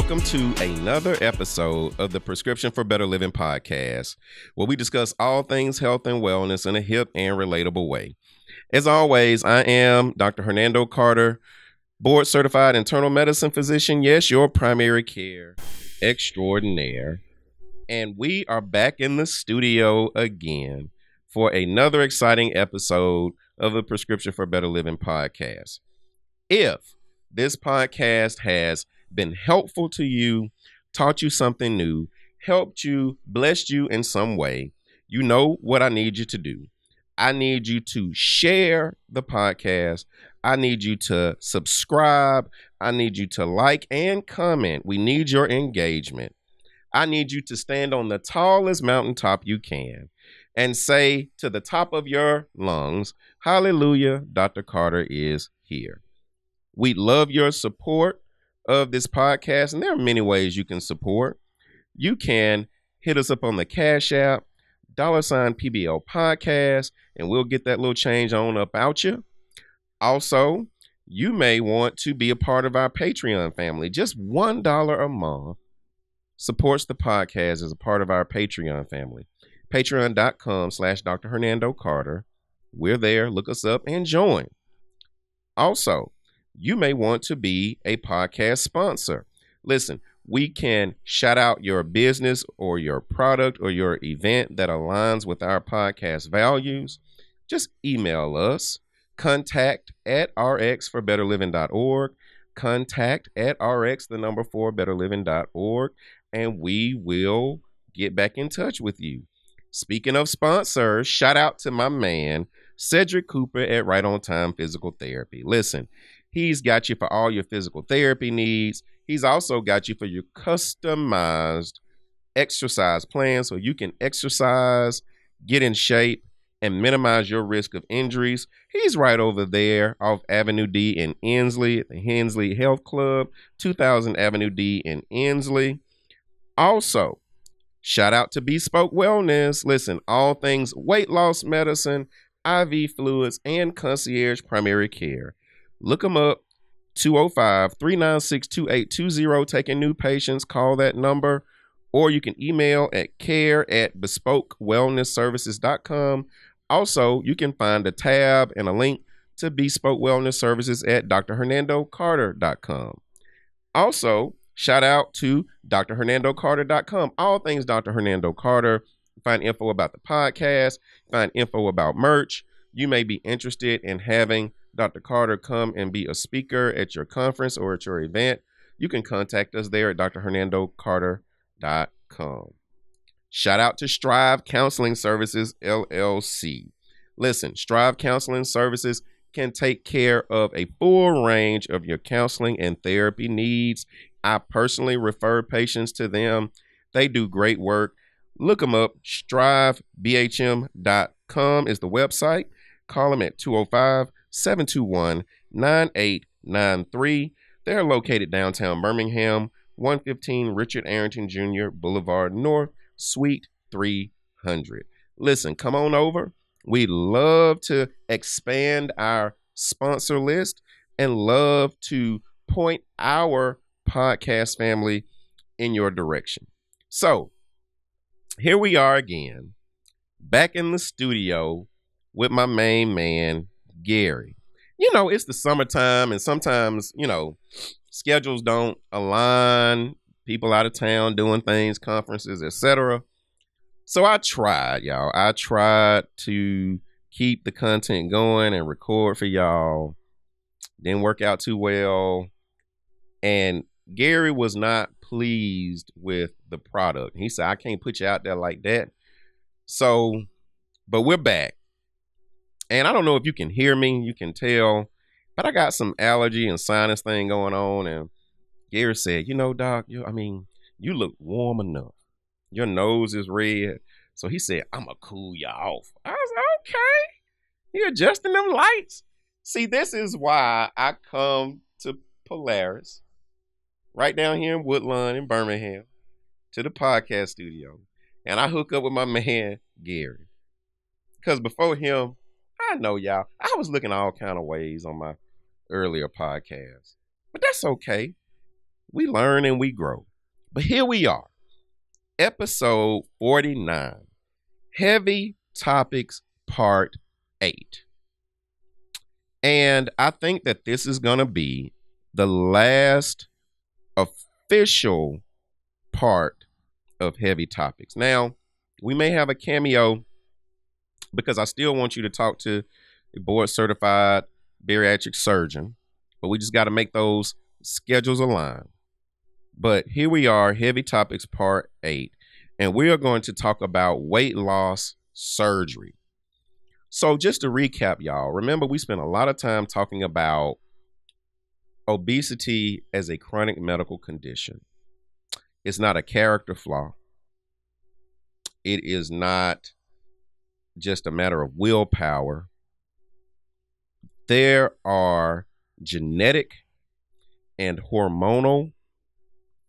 welcome to another episode of the Prescription for Better Living podcast, where we discuss all things health and wellness in a hip and relatable way. As always, I am Dr. Hernando Carter, board-certified internal medicine physician, yes, your primary care extraordinaire. And we are back in the studio again for another exciting episode of the Prescription for Better Living podcast. If this podcast has been helpful to you, taught you something new, helped you, blessed you in some way, you know what I need you to do. I need you to share the podcast. I need you to subscribe. I need you to like and comment. We need your engagement. I need you to stand on the tallest mountaintop you can and say to the top of your lungs, hallelujah, Dr. Carter is here. We love your support of this podcast, and there are many ways you can support. You can hit us up on the Cash App, $PBL podcast, and we'll get that little change on up out you. Also, you may want to be a part of our Patreon family. Just $1 a month supports the podcast as a part of our Patreon family. Patreon.com/Dr. Hernando Carter. We're there. Look us up and join. Also, you may want to be a podcast sponsor. Listen, we can shout out your business or your product or your event that aligns with our podcast values. Just email us, contact@rxforbetterliving.org, contact@rx4betterliving.org, and we will get back in touch with you. Speaking of sponsors, shout out to my man, Cedric Cooper at Right On Time Physical Therapy. Listen, he's got you for all your physical therapy needs. He's also got you for your customized exercise plan so you can exercise, get in shape, and minimize your risk of injuries. He's right over there off Avenue D in Ensley at the Hensley Health Club, 2000 Avenue D in Ensley. Also, shout out to Bespoke Wellness. Listen, all things weight loss medicine, IV fluids, and concierge primary care. Look them up, 205-396-2820, taking new patients. Call that number, or you can email at care@bespokewellnessservices.com. Also, you can find a tab and a link to Bespoke Wellness Services at drhernandocarter.com. Also, shout out to drhernandocarter.com. All things Dr. Hernando Carter. Find info about the podcast, find info about merch. You may be interested in having Dr. Carter come and be a speaker at your conference or at your event. You can contact us there at drhernandocarter.com. Shout out to Strive Counseling Services, LLC. Listen, Strive Counseling Services can take care of a full range of your counseling and therapy needs. I personally refer patients to them. They do great work. Look them up. StriveBHM.com is the website. Call them at 205-721-9893. They're located downtown Birmingham, 115 Richard Arrington Jr. Boulevard North, Suite 300. Listen, come on over. We love to expand our sponsor list and love to point our podcast family in your direction. So, here we are again, back in the studio with my main man, Gary. You know, it's the summertime, and sometimes, schedules don't align, people out of town doing things, conferences, etc. So I tried, y'all. I tried to keep the content going and record for y'all. Didn't work out too well. And Gary was not pleased with the product. He said, I can't put you out there like that. So, but we're back. And I don't know if you can hear me, you can tell, but I got some allergy and sinus thing going on. And Gary said, Doc, you look warm enough. Your nose is red. So he said, I'm going to cool you off. I was like, okay. You're adjusting them lights. See, this is why I come to Polaris, right down here in Woodlawn in Birmingham, to the podcast studio. And I hook up with my man, Gary. Because before him, I know y'all, I was looking all kind of ways on my earlier podcast. But that's okay. We learn and we grow. But here we are, episode 49, Heavy Topics Part 8. And I think that this is going to be the last official part of Heavy Topics. Now, we may have a cameo because I still want you to talk to a board certified bariatric surgeon, but we just got to make those schedules align. But here we are, Heavy Topics Part 8, and we are going to talk about weight loss surgery. So just to recap, y'all, remember we spent a lot of time talking about obesity as a chronic medical condition. It's not a character flaw. It is not just a matter of willpower. There are genetic and hormonal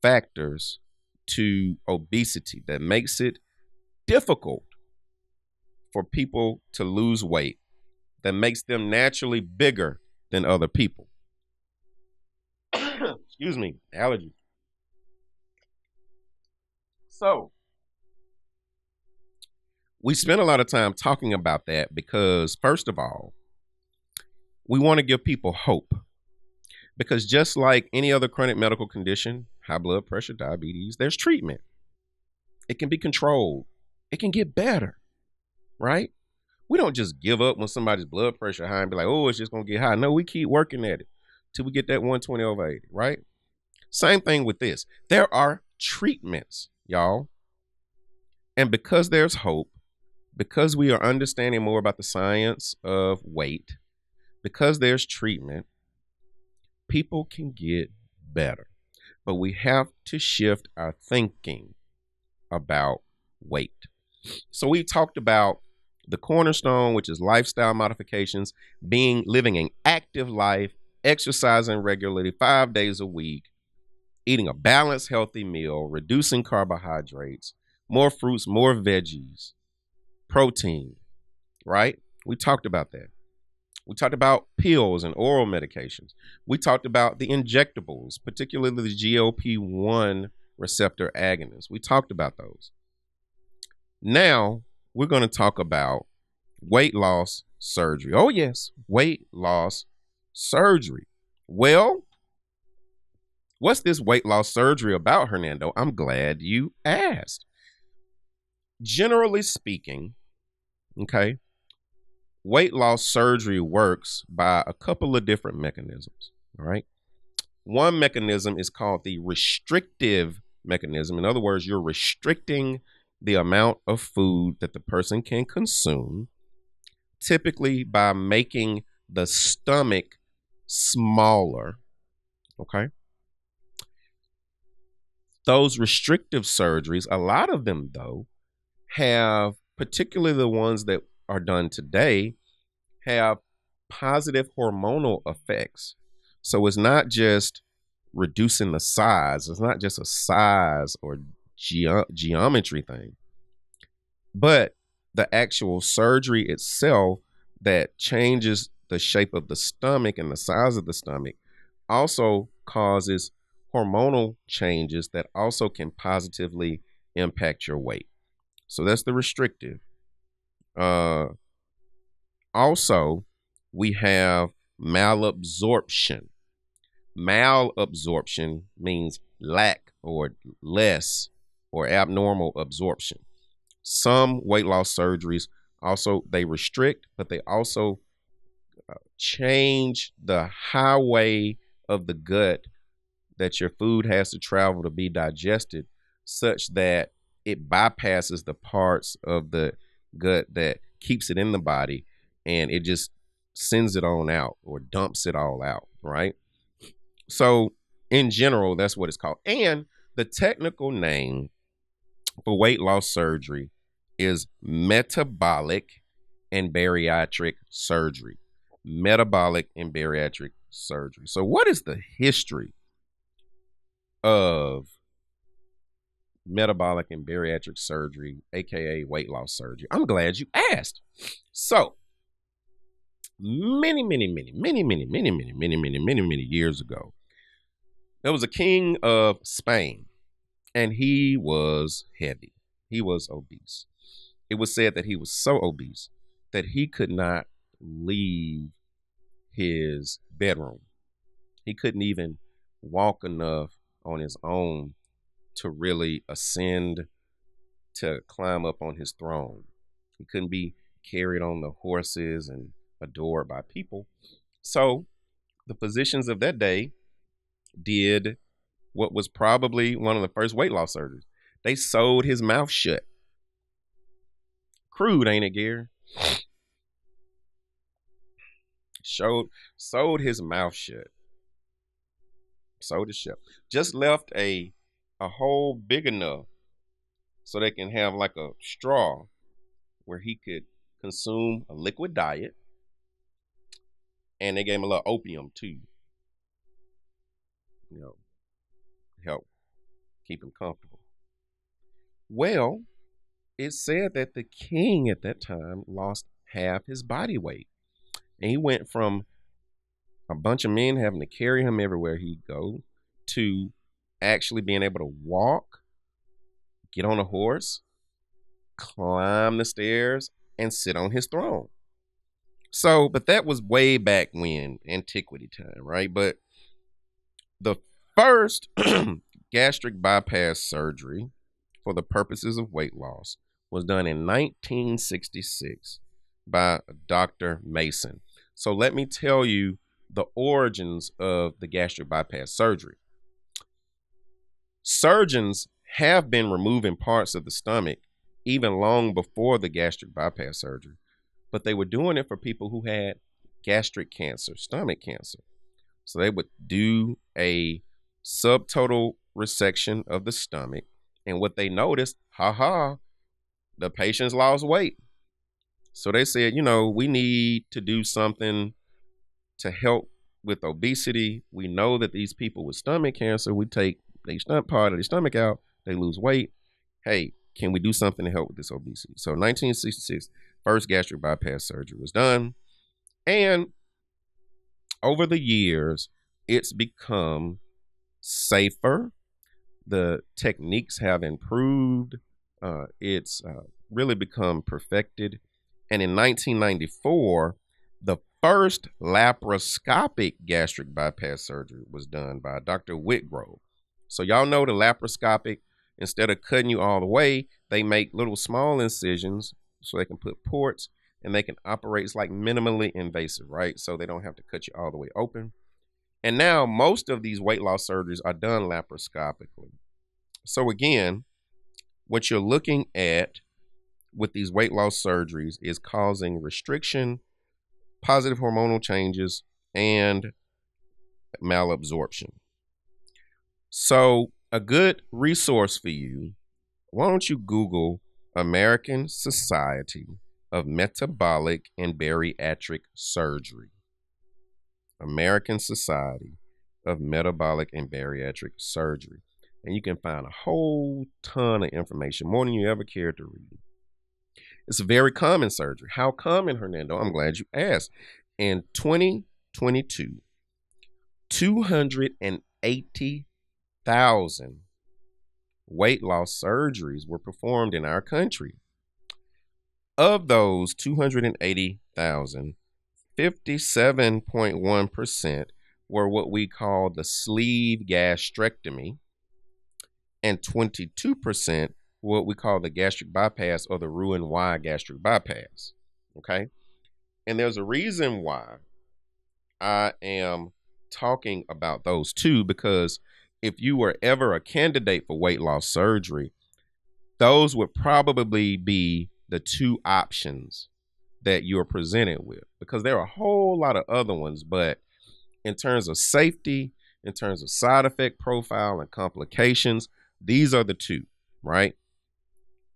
factors to obesity that makes it difficult for people to lose weight, that makes them naturally bigger than other people. Excuse me, allergies. So, we spent a lot of time talking about that because, first of all, we want to give people hope. Because just like any other chronic medical condition, high blood pressure, diabetes, there's treatment. It can be controlled. It can get better, right? We don't just give up when somebody's blood pressure high and be like, oh, it's just going to get high. No, we keep working at it till we get that 120/80, right? Same thing with this. There are treatments, y'all. And because there's hope, because we are understanding more about the science of weight, because there's treatment, people can get better. But we have to shift our thinking about weight. So we talked about the cornerstone, which is lifestyle modifications, living an active life, exercising regularly 5 days a week, eating a balanced, healthy meal, reducing carbohydrates, more fruits, more veggies, protein, right? We talked about that. We talked about pills and oral medications. We talked about the injectables, particularly the GLP-1 receptor agonists. We talked about those. Now, we're going to talk about weight loss surgery. Oh, yes, weight loss surgery. Well, what's this weight loss surgery about, Hernando? I'm glad you asked. Generally speaking, okay, weight loss surgery works by a couple of different mechanisms, all right? One mechanism is called the restrictive mechanism. In other words, you're restricting the amount of food that the person can consume, typically by making the stomach smaller, okay? Those restrictive surgeries, a lot of them, though, have, particularly the ones that are done today, have positive hormonal effects. So it's not just reducing the size. It's not just a size or geometry thing, but the actual surgery itself that changes the shape of the stomach and the size of the stomach also causes hormonal changes that also can positively impact your weight. So that's the restrictive. Also, we have malabsorption. Malabsorption means lack or less or abnormal absorption. Some weight loss surgeries also, they restrict, but they also change the highway of the gut that your food has to travel to be digested, such that it bypasses the parts of the gut that keeps it in the body, and it just sends it on out or dumps it all out, right? So in general, that's what it's called. And the technical name for weight loss surgery is metabolic and bariatric surgery. Metabolic and bariatric surgery. So what is the history of metabolic and bariatric surgery, aka weight loss surgery? I'm glad you asked. So many years ago, There was a king of Spain, and he was heavy. He was obese. It was said that he was so obese that he could not leave his bedroom. He couldn't even walk enough on his own to really ascend to climb up on his throne. He couldn't be carried on the horses and adored by people. So the physicians of that day did what was probably one of the first weight loss surgeries. They sewed his mouth shut. Crude, ain't it, Gary? Sewed his mouth shut. Sewed it shut. Just left a hole big enough so they can have like a straw where he could consume a liquid diet. And they gave him a little opium too. Help keep him comfortable. Well, it's said that the king at that time lost half his body weight. And he went from a bunch of men having to carry him everywhere he'd go to actually being able to walk, get on a horse, climb the stairs, and sit on his throne. So, but that was way back when, antiquity time, right? But the first gastric bypass surgery for the purposes of weight loss was done in 1966 by Dr. Mason. So let me tell you the origins of the gastric bypass surgery. Surgeons have been removing parts of the stomach even long before the gastric bypass surgery, but they were doing it for people who had gastric cancer, stomach cancer. So they would do a subtotal resection of the stomach, and what they noticed, the patients lost weight. So they said, we need to do something to help with obesity. We know that these people with stomach cancer, we take the part of the stomach out, they lose weight. Hey, can we do something to help with this obesity? So 1966, first gastric bypass surgery was done. And over the years, it's become safer. The techniques have improved. It's really become perfected. And in 1994, the first laparoscopic gastric bypass surgery was done by Dr. Whitgrove. So y'all know the laparoscopic, instead of cutting you all the way, they make little small incisions so they can put ports and they can operate. It's like minimally invasive, right? So they don't have to cut you all the way open. And now most of these weight loss surgeries are done laparoscopically. So again, what you're looking at with these weight loss surgeries is causing restriction, positive hormonal changes, and malabsorption. So a good resource for you, why don't you Google American Society of Metabolic and Bariatric Surgery. American Society of Metabolic and Bariatric Surgery. And you can find a whole ton of information, more than you ever cared to read. It's a very common surgery. How common, Hernando? I'm glad you asked. In 2022, 280,000 weight loss surgeries were performed in our country. Of those 280,000, 57.1% were what we call the sleeve gastrectomy, and 22% what we call the gastric bypass or the Roux-en-Y gastric bypass. Okay? And there's a reason why I am talking about those two, because if you were ever a candidate for weight loss surgery, those would probably be the two options that you're presented with, because there are a whole lot of other ones, but in terms of safety, in terms of side effect profile and complications, these are the two, right?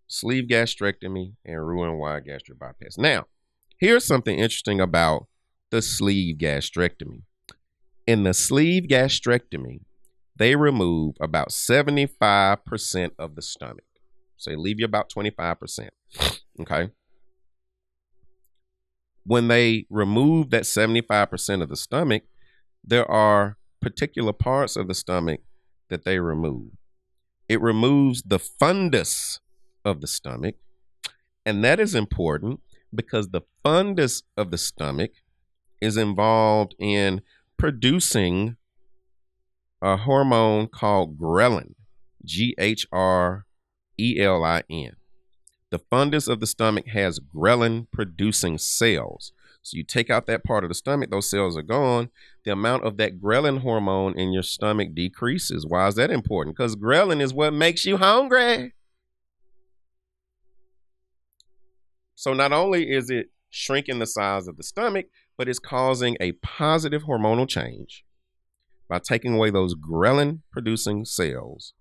Sleeve gastrectomy and Roux-en-Y gastric bypass. Now, here's something interesting about the sleeve gastrectomy. In the sleeve gastrectomy, they remove about 75% of the stomach. So they leave you about 25%. Okay. When they remove that 75% of the stomach, there are particular parts of the stomach that they remove. It removes the fundus of the stomach. And that is important because the fundus of the stomach is involved in producing a hormone called ghrelin, Ghrelin. The fundus of the stomach has ghrelin producing cells. So you take out that part of the stomach, those cells are gone. The amount of that ghrelin hormone in your stomach decreases. Why is that important? Because ghrelin is what makes you hungry. So not only is it shrinking the size of the stomach, but it's causing a positive hormonal change by taking away those ghrelin producing cells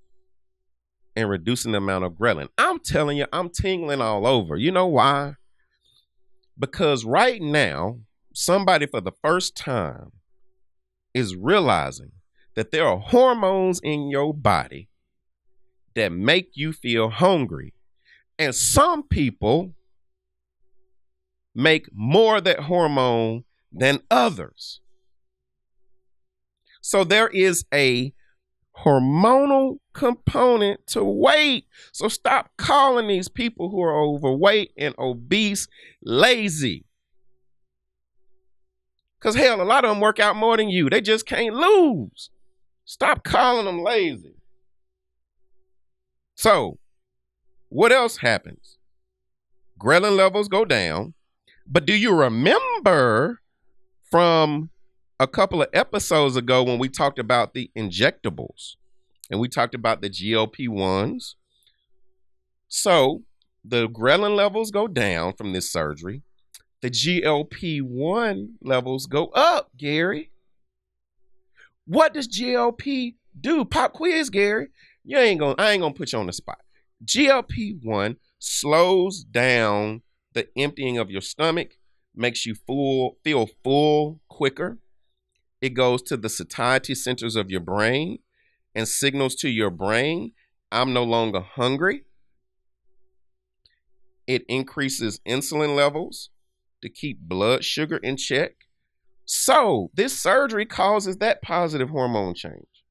and reducing the amount of ghrelin. I'm telling you, I'm tingling all over. You know why? Because right now, somebody for the first time is realizing that there are hormones in your body that make you feel hungry. And some people make more of that hormone than others. So there is a hormonal component to weight. So stop calling these people who are overweight and obese lazy. Because hell, a lot of them work out more than you. They just can't lose. Stop calling them lazy. So what else happens? Ghrelin levels go down. But do you remember from a couple of episodes ago when we talked about the injectables and we talked about the GLP-1s? So the ghrelin levels go down from this surgery. The GLP-1 levels go up, Gary. What does GLP do? Pop quiz, Gary. I ain't gonna put you on the spot. GLP-1 slows down the emptying of your stomach, makes you feel full quicker. It goes to the satiety centers of your brain and signals to your brain, I'm no longer hungry. It increases insulin levels to keep blood sugar in check. So this surgery causes that positive hormone change.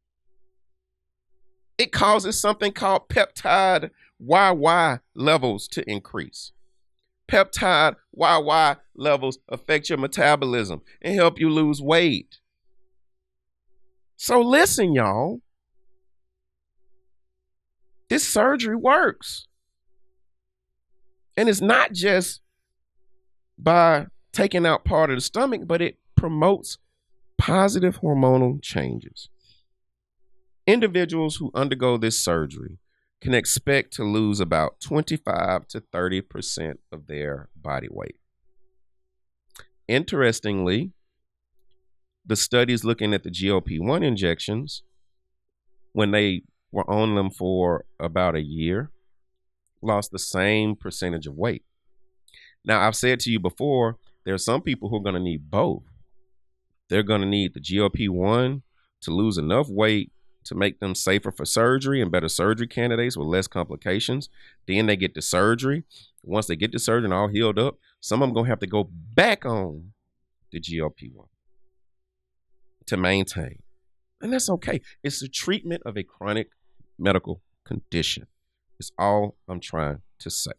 It causes something called peptide YY levels to increase. Peptide YY levels affect your metabolism and help you lose weight. So listen, y'all. This surgery works. And it's not just by taking out part of the stomach, but it promotes positive hormonal changes. Individuals who undergo this surgery can expect to lose about 25 to 30% of their body weight. Interestingly, the studies looking at the GLP-1 injections, when they were on them for about a year, lost the same percentage of weight. Now, I've said to you before, there are some people who are going to need both. They're going to need the GLP-1 to lose enough weight to make them safer for surgery and better surgery candidates with less complications. Then they get the surgery. Once they get the surgery and all healed up, some of them going to have to go back on the GLP-1 to maintain. And that's okay. It's the treatment of a chronic medical condition. It's all I'm trying to say.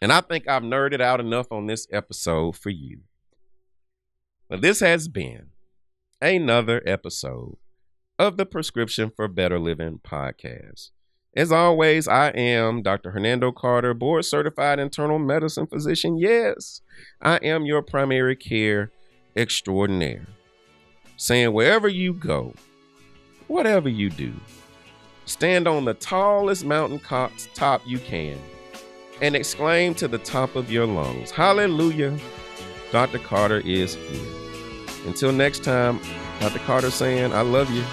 And I think I've nerded out enough on this episode for you. But this has been another episode of the Prescription for Better Living podcast. As always, I am Dr. Hernando Carter, board certified internal medicine physician. Yes, I am your primary care extraordinaire. Saying wherever you go, whatever you do, stand on the tallest mountain top you can and exclaim to the top of your lungs, hallelujah, Dr. Carter is here. Until next time, Dr. Carter saying, I love you.